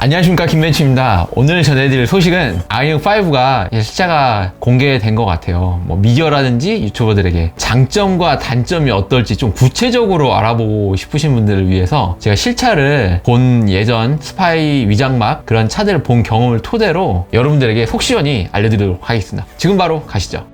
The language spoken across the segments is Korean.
안녕하십니까, 김벤츠입니다. 오늘 전해드릴 소식은 아이온5가 실제가 공개된 것 같아요. 미디어라든지 유튜버들에게 장점과 단점이 어떨지 좀 구체적으로 알아보고 싶으신 분들을 위해서 제가 실차를 본 예전 스파이 위장막 그런 차들을 본 경험을 토대로 여러분들에게 속 시원히 알려드리도록 하겠습니다. 지금 바로 가시죠.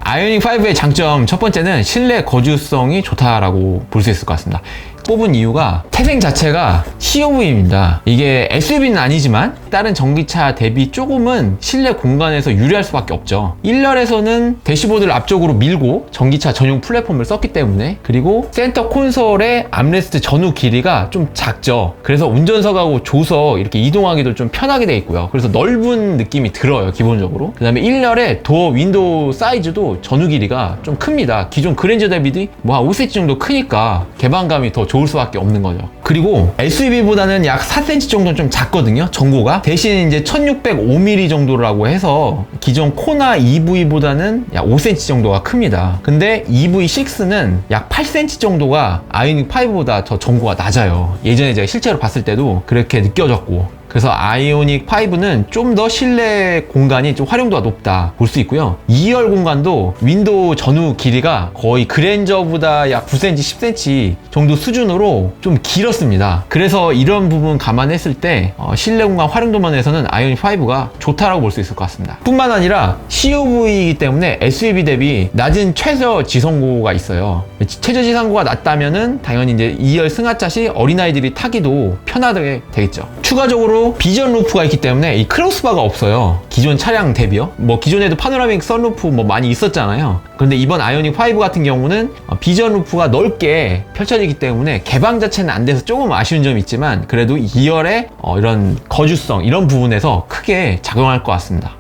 아이오닉5의 장점 첫 번째는 실내 거주성이 좋다라고 볼 수 있을 것 같습니다. 뽑은 이유가 태생 자체가 CUV입니다. 이게 SUV는 아니지만 다른 전기차 대비 조금은 실내 공간에서 유리할 수밖에 없죠. 1열에서는 대시보드를 앞쪽으로 밀고 전기차 전용 플랫폼을 썼기 때문에, 그리고 센터 콘솔의 암레스트 전후 길이가 좀 작죠. 그래서 운전석하고 조석 이렇게 이동하기도 좀 편하게 되어 있고요. 그래서 넓은 느낌이 들어요, 기본적으로. 그 다음에 1열의 도어 윈도우 사이즈도 전후 길이가 좀 큽니다. 기존 그랜저 대비 한 5cm 정도 크니까 개방감이 더 좋을 수밖에 없는 거죠. 그리고 SUV보다는 약 4cm 정도는 좀 작거든요, 전고가. 대신 이제 1605mm 정도라고 해서 기존 코나 EV보다는 약 5cm 정도가 큽니다. 근데 EV6는 약 8cm 정도가 아이오닉5보다 더 전고가 낮아요. 예전에 제가 실제로 봤을 때도 그렇게 느껴졌고, 그래서 아이오닉5는 좀 더 실내 공간이 좀 활용도가 높다 볼 수 있고요. 2열 공간도 윈도우 전후 길이가 거의 그랜저보다 약 9cm, 10cm 정도 수준으로 좀 길었습니다. 그래서 이런 부분 감안했을 때 실내 공간 활용도 면에서는 아이오닉5가 좋다라고 볼 수 있을 것 같습니다. 뿐만 아니라 CUV이기 때문에 SUV 대비 낮은 최저 지성고가 있어요. 최저 지성고가 낮다면은 당연히 이제 2열 승하차 시 어린아이들이 타기도 편하게 되겠죠. 추가적으로 비전 루프가 있기 때문에 이 크로스바가 없어요, 기존 차량 대비요. 기존에도 파노라믹 선루프 많이 있었잖아요. 그런데 이번 아이오닉5 같은 경우는 비전 루프가 넓게 펼쳐지기 때문에 개방 자체는 안 돼서 조금 아쉬운 점이 있지만, 그래도 2열의 이런 거주성 이런 부분에서 크게 작용할 것 같습니다.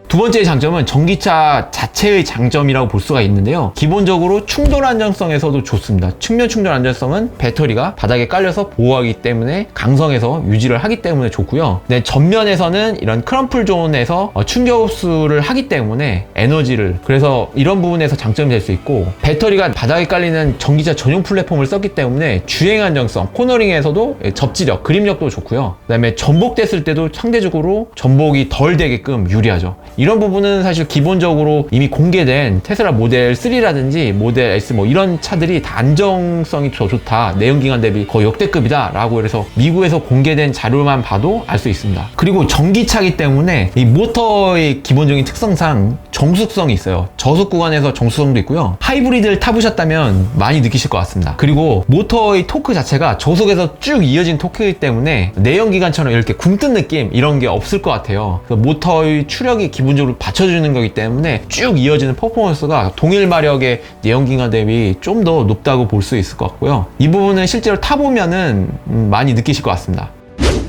두 번째 장점은 전기차 자체의 장점이라고 볼 수가 있는데요. 기본적으로 충돌 안정성에서도 좋습니다. 측면 충돌 안정성은 배터리가 바닥에 깔려서 보호하기 때문에 강성에서 유지를 하기 때문에 좋고요. 네, 전면에서는 이런 크럼플 존에서 충격 흡수를 하기 때문에 에너지를, 그래서 이런 부분에서 장점이 될 수 있고, 배터리가 바닥에 깔리는 전기차 전용 플랫폼을 썼기 때문에 주행 안정성, 코너링에서도 접지력, 그립력도 좋고요. 그 다음에 전복됐을 때도 상대적으로 전복이 덜 되게끔 유리하죠. 이런 부분은 사실 기본적으로 이미 공개된 테슬라 모델 3라든지 모델 S 이런 차들이 다 안정성이 더 좋다, 내연기관 대비 거의 역대급이다 라고 해서 미국에서 공개된 자료만 봐도 알 수 있습니다. 그리고 전기차이기 때문에 이 모터의 기본적인 특성상 정숙성이 있어요. 저속 구간에서 정숙성도 있고요. 하이브리드를 타보셨다면 많이 느끼실 것 같습니다. 그리고 모터의 토크 자체가 저속에서 쭉 이어진 토크이기 때문에 내연기관처럼 이렇게 굼뜬 느낌 이런 게 없을 것 같아요. 모터의 추력이 기본적으로 받쳐주는 거기 때문에 쭉 이어지는 퍼포먼스가 동일 마력의 내연기관 대비 좀 더 높다고 볼 수 있을 것 같고요. 이 부분은 실제로 타보면은 많이 느끼실 것 같습니다.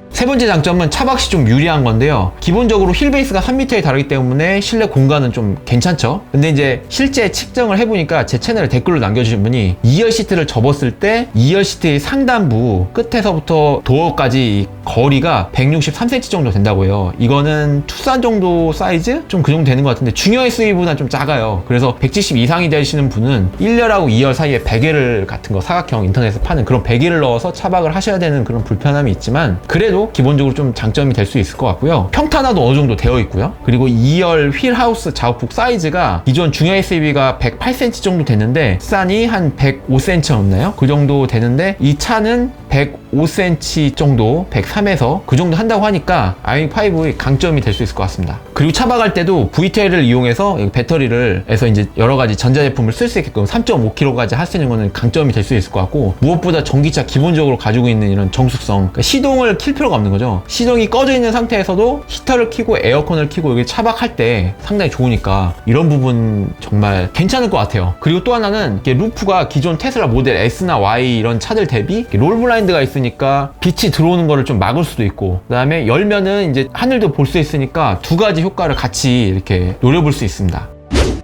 세 번째 장점은 차박시 좀 유리한 건데요. 기본적으로 휠베이스가 3m에 다르기 때문에 실내 공간은 좀 괜찮죠. 근데 이제 실제 측정을 해보니까 제 채널에 댓글로 남겨주신 분이 2열 시트를 접었을 때 2열 시트의 상단부 끝에서부터 도어까지 거리가 163cm 정도 된다고 해요. 이거는 투싼 정도 사이즈? 좀 그 정도 되는 것 같은데 중형 SUV보다는 좀 작아요. 그래서 170 이상이 되시는 분은 1열하고 2열 사이에 베개를 같은 거, 사각형 인터넷에서 파는 그런 베개를 넣어서 차박을 하셔야 되는 그런 불편함이 있지만, 그래도 기본적으로 좀 장점이 될 수 있을 것 같고요. 평탄화도 어느 정도 되어 있고요. 그리고 2열 휠하우스 좌우폭 사이즈가 기존 중형 SUV가 108cm 정도 되는데 싼이 한 105cm였나요? 그 정도 되는데 이 차는 105cm 정도, 103에서 그 정도 한다고 하니까 아이오닉5의 강점이 될 수 있을 것 같습니다. 그리고 차박할 때도 VTL을 이용해서 배터리를 해서 이제 여러 가지 전자제품을 쓸 수 있게끔 3.5kg까지 할 수 있는 거는 강점이 될 수 있을 것 같고, 무엇보다 전기차 기본적으로 가지고 있는 이런 정숙성, 그러니까 시동을 킬 필요가 없는 거죠. 시동이 꺼져 있는 상태에서도 히터를 켜고 에어컨을 켜고 여기 차박할 때 상당히 좋으니까 이런 부분 정말 괜찮을 것 같아요. 그리고 또 하나는 이게 루프가 기존 테슬라 모델 S나 Y 이런 차들 대비 롤 블라인드가 있으니까 빛이 들어오는 거를 좀 막을 수도 있고, 그 다음에 열면은 이제 하늘도 볼 수 있으니까 두 가지 효과를 같이 이렇게 노려볼 수 있습니다.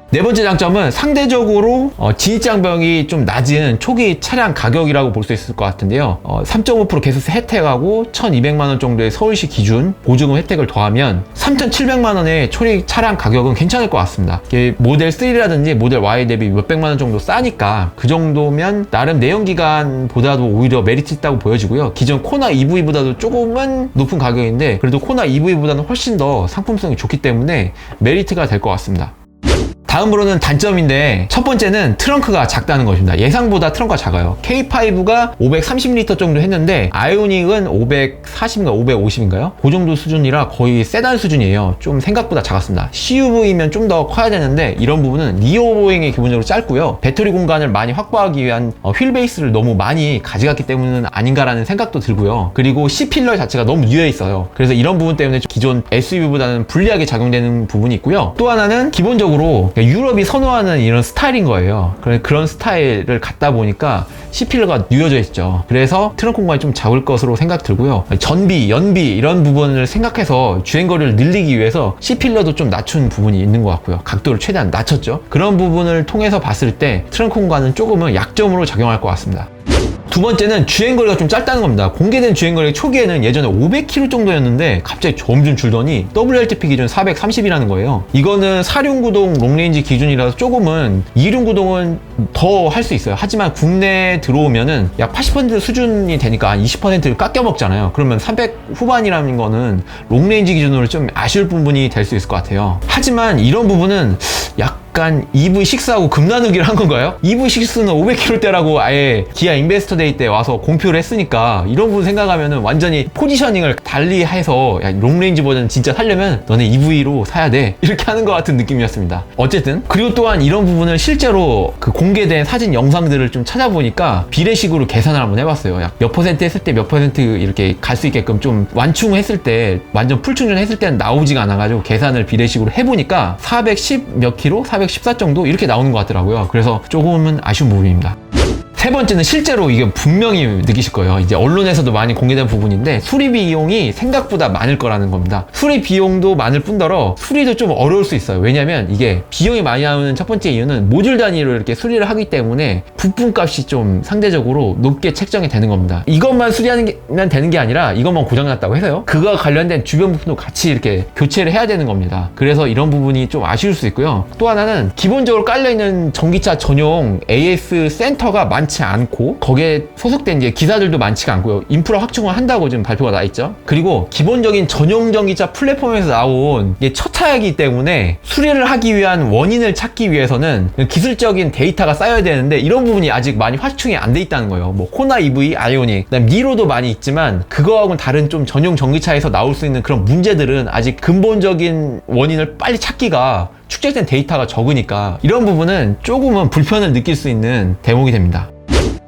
네 번째 장점은 상대적으로 진입장벽이 좀 낮은 초기 차량 가격이라고 볼 수 있을 것 같은데요. 3.5% 개소세 혜택하고 1,200만원 정도의 서울시 기준 보조금 혜택을 더하면 3,700만원의 초기 차량 가격은 괜찮을 것 같습니다. 모델 3라든지 모델 Y 대비 몇백만원 정도 싸니까 그 정도면 나름 내연기관보다도 오히려 메리트 있다고 보여지고요. 기존 코나 EV보다도 조금은 높은 가격인데 그래도 코나 EV보다는 훨씬 더 상품성이 좋기 때문에 메리트가 될 것 같습니다. 다음으로는 단점인데 첫 번째는 트렁크가 작다는 것입니다. 예상보다 트렁크가 작아요. K5가 530리터 정도 했는데 아이오닉은 540인가 550인가요? 그 정도 수준이라 거의 세단 수준이에요. 좀 생각보다 작았습니다. CUV면 좀 더 커야 되는데 이런 부분은 리어보잉이 기본적으로 짧고요. 배터리 공간을 많이 확보하기 위한 휠베이스를 너무 많이 가져갔기 때문은 아닌가라는 생각도 들고요. 그리고 C필러 자체가 너무 뉴해 있어요. 그래서 이런 부분 때문에 기존 SUV보다는 불리하게 작용되는 부분이 있고요. 또 하나는 기본적으로 유럽이 선호하는 이런 스타일인 거예요. 그런 스타일을 갖다 보니까 C필러가 뉘어져 있죠. 그래서 트렁크 공간이 좀 작을 것으로 생각 들고요. 전비, 연비 이런 부분을 생각해서 주행거리를 늘리기 위해서 C필러도 좀 낮춘 부분이 있는 것 같고요. 각도를 최대한 낮췄죠. 그런 부분을 통해서 봤을 때 트렁크 공간은 조금은 약점으로 작용할 것 같습니다. 두 번째는 주행거리가 좀 짧다는 겁니다. 공개된 주행거리 초기에는 예전에 500km 정도였는데 갑자기 점점 줄더니 WLTP 기준 430이라는 거예요. 이거는 4륜구동 롱레인지 기준이라서 조금은 2륜구동은 더 할 수 있어요. 하지만 국내에 들어오면은 약 80% 수준이 되니까 한 20%를 깎여 먹잖아요. 그러면 300 후반이라는 거는 롱레인지 기준으로 좀 아쉬울 부분이 될 수 있을 것 같아요. 하지만 이런 부분은 약간 EV6하고 급나누기를 한 건가요? EV6는 500km대라고 아예 기아 인베스터데이 때 와서 공표를 했으니까 이런 부분 생각하면은 완전히 포지셔닝을 달리 해서 야, 롱레인지 버전 진짜 살려면 너네 EV로 사야 돼 이렇게 하는 것 같은 느낌이었습니다. 어쨌든 그리고 또한 이런 부분을 실제로 그 공개된 사진 영상들을 좀 찾아보니까 비례식으로 계산을 한번 해봤어요. 약 몇 퍼센트 했을 때 몇 퍼센트 이렇게 갈 수 있게끔 좀 완충했을 때 완전 풀 충전했을 때는 나오지가 않아가지고 계산을 비례식으로 해보니까 410 몇 킬로? 414 정도 이렇게 나오는 것 같더라고요. 그래서 조금은 아쉬운 부분입니다. 세 번째는 실제로 이게 분명히 느끼실 거예요. 이제 언론에서도 많이 공개된 부분인데 수리 비용이 생각보다 많을 거라는 겁니다. 수리 비용도 많을 뿐더러 수리도 좀 어려울 수 있어요. 왜냐면 이게 비용이 많이 나오는 첫 번째 이유는 모듈 단위로 이렇게 수리를 하기 때문에 부품값이 좀 상대적으로 높게 책정이 되는 겁니다. 이것만 수리하면 되는 게 아니라 이것만 고장났다고 해서요. 그거와 관련된 주변 부품도 같이 이렇게 교체를 해야 되는 겁니다. 그래서 이런 부분이 좀 아쉬울 수 있고요. 또 하나는 기본적으로 깔려있는 전기차 전용 AS 센터가 많지 않고 거기에 소속된 이제 기사들도 많지가 않고요. 인프라 확충을 한다고 지금 발표가 나 있죠. 그리고 기본적인 전용 전기차 플랫폼에서 나온 이게 첫 차이기 때문에 수리를 하기 위한 원인을 찾기 위해서는 기술적인 데이터가 쌓여야 되는데 이런 부분이 아직 많이 확충이 안 돼 있다는 거예요. 뭐 코나 EV, 아이오닉, 그다음 니로도 많이 있지만 그거하고는 다른 좀 전용 전기차에서 나올 수 있는 그런 문제들은 아직 근본적인 원인을 빨리 찾기가 축적된 데이터가 적으니까 이런 부분은 조금은 불편을 느낄 수 있는 대목이 됩니다.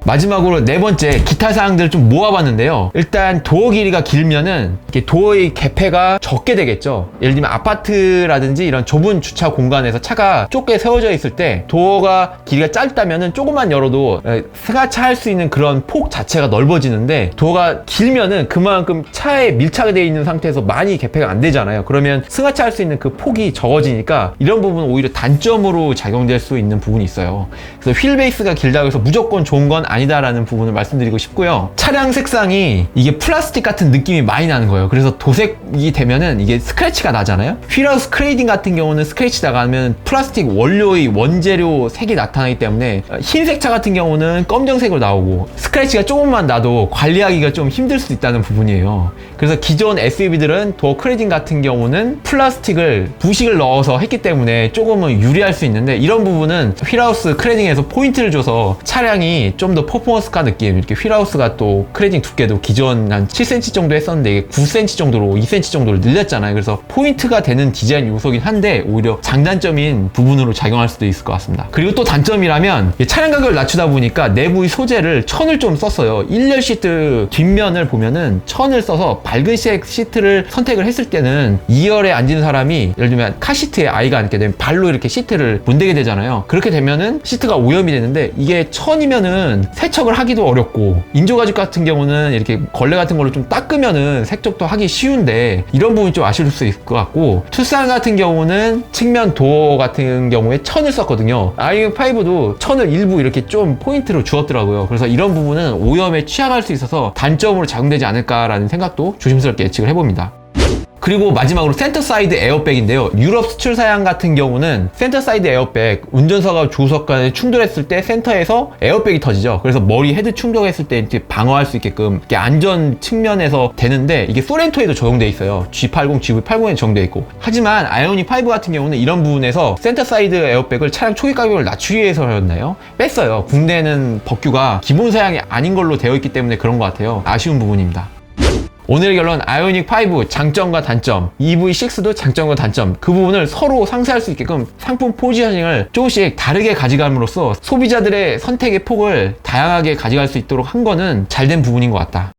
마지막으로 네 번째 기타 사항들을 좀 모아봤는데요. 일단 도어 길이가 길면은 이렇게 도어의 개폐가 적게 되겠죠. 예를 들면 아파트라든지 이런 좁은 주차 공간에서 차가 좁게 세워져 있을 때 도어가 길이가 짧다면은 조금만 열어도 승하차할 수 있는 그런 폭 자체가 넓어지는데 도어가 길면은 그만큼 차에 밀착이 되어 있는 상태에서 많이 개폐가 안 되잖아요. 그러면 승하차할 수 있는 그 폭이 적어지니까 이런 부분은 오히려 단점으로 작용될 수 있는 부분이 있어요. 그래서 휠베이스가 길다고 해서 무조건 좋은 건 아니다라는 부분을 말씀드리고 싶고요. 차량 색상이 이게 플라스틱 같은 느낌이 많이 나는 거예요. 그래서 도색이 되면은 이게 스크래치가 나잖아요. 휠하우스 크레이딩 같은 경우는 스크래치 나가면 플라스틱 원료의 원재료 색이 나타나기 때문에 흰색 차 같은 경우는 검정색으로 나오고 스크래치가 조금만 나도 관리하기가 좀 힘들 수 있다는 부분이에요. 그래서 기존 SUV들은 도어 크레이딩 같은 경우는 플라스틱을 부식을 넣어서 했기 때문에 조금은 유리할 수 있는데 이런 부분은 휠하우스 크레이딩에서 포인트를 줘서 차량이 좀 더 퍼포먼스카 느낌, 이렇게 휠하우스가 또 크레이딩 두께도 기존 한 7cm 정도 했었는데 이게 9cm 정도로 2cm 정도로 늘렸잖아요. 그래서 포인트가 되는 디자인 요소긴 한데 오히려 장단점인 부분으로 작용할 수도 있을 것 같습니다. 그리고 또 단점이라면 차량 가격을 낮추다 보니까 내부의 소재를 천을 좀 썼어요. 1열 시트 뒷면을 보면은 천을 써서 밝은색 시트를 선택을 했을 때는 2열에 앉은 사람이 예를 들면 카시트에 아이가 앉게 되면 발로 이렇게 시트를 문대게 되잖아요. 그렇게 되면은 시트가 오염이 되는데 이게 천이면은 세척을 하기도 어렵고, 인조가죽 같은 경우는 이렇게 걸레 같은 걸로 좀 닦으면은 세척도 하기 쉬운데 이런 부분이 좀 아쉬울 수 있을 것 같고, 투싼 같은 경우는 측면 도어 같은 경우에 천을 썼거든요. 아이언 5도 천을 일부 이렇게 좀 포인트로 주었더라고요. 그래서 이런 부분은 오염에 취약할 수 있어서 단점으로 작용되지 않을까라는 생각도 조심스럽게 예측을 해봅니다. 그리고 마지막으로 센터 사이드 에어백인데요. 유럽 수출 사양 같은 경우는 센터 사이드 에어백, 운전석과 조수석 간에 충돌했을 때 센터에서 에어백이 터지죠. 그래서 머리 헤드 충돌했을 때 이렇게 방어할 수 있게끔 이렇게 안전 측면에서 되는데, 이게 소렌토에도 적용돼 있어요. G80, GV80에 적용돼 있고. 하지만 아이오닉 5 같은 경우는 이런 부분에서 센터 사이드 에어백을 차량 초기 가격을 낮추기 위해서였나요? 뺐어요. 국내는 법규가 기본 사양이 아닌 걸로 되어 있기 때문에 그런 것 같아요. 아쉬운 부분입니다. 오늘의 결론, 아이오닉 5 장점과 단점, EV6도 장점과 단점, 그 부분을 서로 상쇄할 수 있게끔 상품 포지셔닝을 조금씩 다르게 가져감으로써 소비자들의 선택의 폭을 다양하게 가져갈 수 있도록 한 거는 잘된 부분인 것 같다.